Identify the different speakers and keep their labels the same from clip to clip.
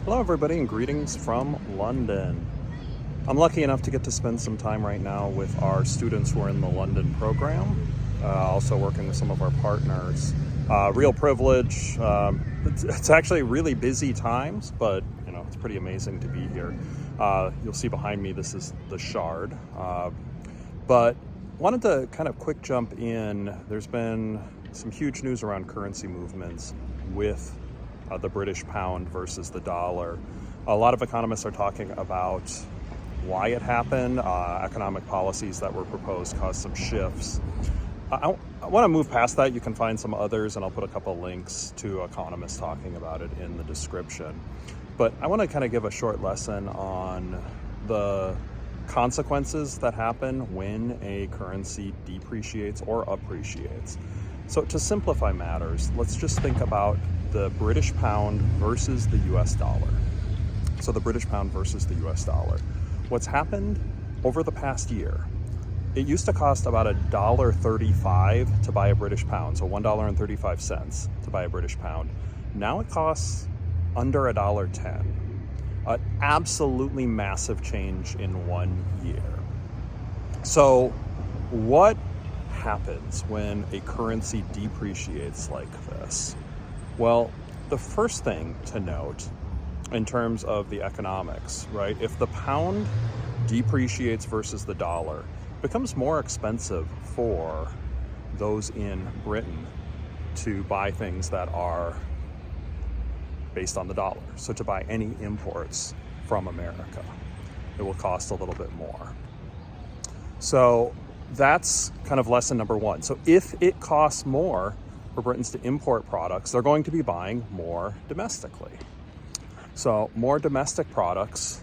Speaker 1: Hello everybody and greetings from London. I'm lucky enough to get to spend some time right now with our students who are in the London program, also working with some of our partners. Real privilege. It's actually really busy times, but it's pretty amazing to be here. You'll see behind me, this is the Shard. But wanted to kind of quick jump in. There's been some huge news around currency movements with the British pound versus the dollar. A lot of economists are talking about why it happened. Economic policies that were proposed caused some shifts. I want to move past that. You can find some others, and I'll put a couple links to economists talking about it in the description. But I want to kind of give a short lesson on the consequences that happen when a currency depreciates or appreciates. So to simplify matters, let's just think about the British pound versus the US dollar. So the British pound versus the US dollar. What's happened over the past year, it used to cost about $1.35 to buy a British pound, so $1.35 to buy a British pound. Now it costs under $1.10. An absolutely massive change in 1 year. So what happens when a currency depreciates like this? Well, the first thing to note in terms of the economics, right? If the pound depreciates versus the dollar, it becomes more expensive for those in Britain to buy things that are based on the dollar. So to buy any imports from America, it will cost a little bit more. So that's kind of lesson number one. So if it costs more for Britons to import products, they're going to be buying more domestically. So more domestic products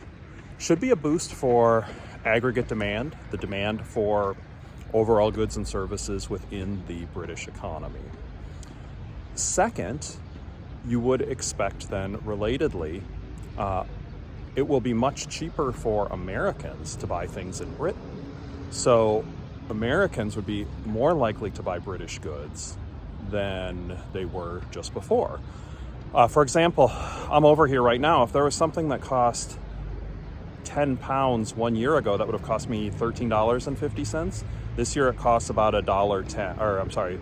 Speaker 1: should be a boost for aggregate demand, the demand for overall goods and services within the British economy. Second, you would expect then, relatedly, it will be much cheaper for Americans to buy things in Britain. So Americans would be more likely to buy British goods than they were just before. For example, I'm over here right now. If there was something that cost £10 1 year ago, that would have cost me $13.50. This year it costs about $1.10, or I'm sorry,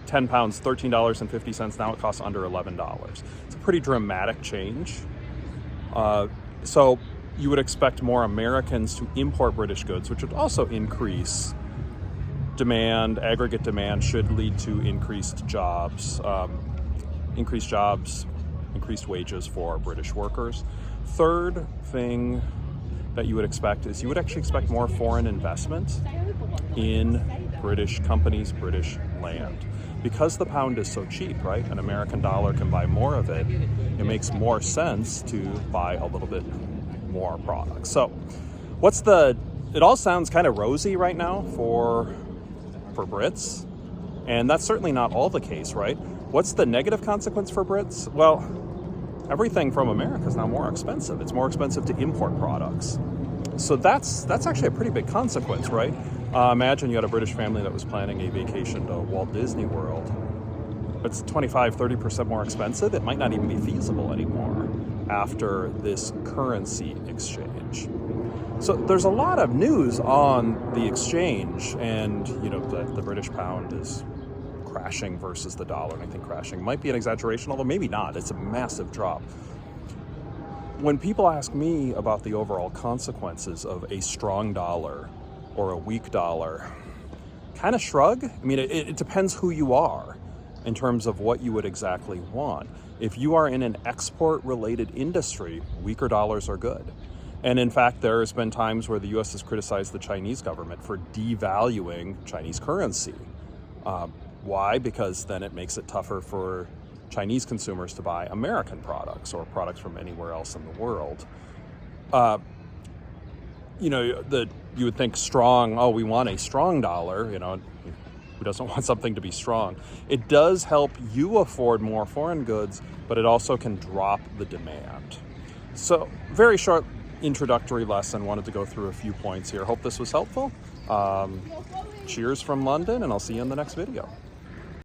Speaker 1: 10 pounds, $13.50. Now it costs under $11. It's a pretty dramatic change. So you would expect more Americans to import British goods, which would also increase demand. Aggregate demand should lead to increased jobs, increased wages for British workers. Third thing that you would expect is you would actually expect more foreign investment in British companies, British land. Because the pound is so cheap, right? An American dollar can buy more of it. It makes more sense to buy a little bit more products. So it all sounds kind of rosy right now for Brits, and that's certainly not all the case, right? What's the negative consequence for Brits? Well, everything from America is now more expensive. It's more expensive to import products. So that's actually a pretty big consequence, right? Imagine you had a British family that was planning a vacation to Walt Disney World. It's 25-30% more expensive. It might not even be feasible anymore after this currency exchange. So there's a lot of news on the exchange, and the British pound is crashing versus the dollar. And I think crashing might be an exaggeration, although maybe not. It's a massive drop. When people ask me about the overall consequences of a strong dollar or a weak dollar, kind of shrug. I mean, it depends who you are in terms of what you would exactly want. If you are in an export-related industry, weaker dollars are good. And in fact, there has been times where the U.S. has criticized the Chinese government for devaluing Chinese currency. Why? Because then it makes it tougher for Chinese consumers to buy American products or products from anywhere else in the world. You would think strong, we want a strong dollar, who doesn't want something to be strong? It does help you afford more foreign goods, but it also can drop the demand. So, very short introductory lesson. Wanted to go through a few points here. Hope this was helpful. Cheers from London, and I'll see you in the next video.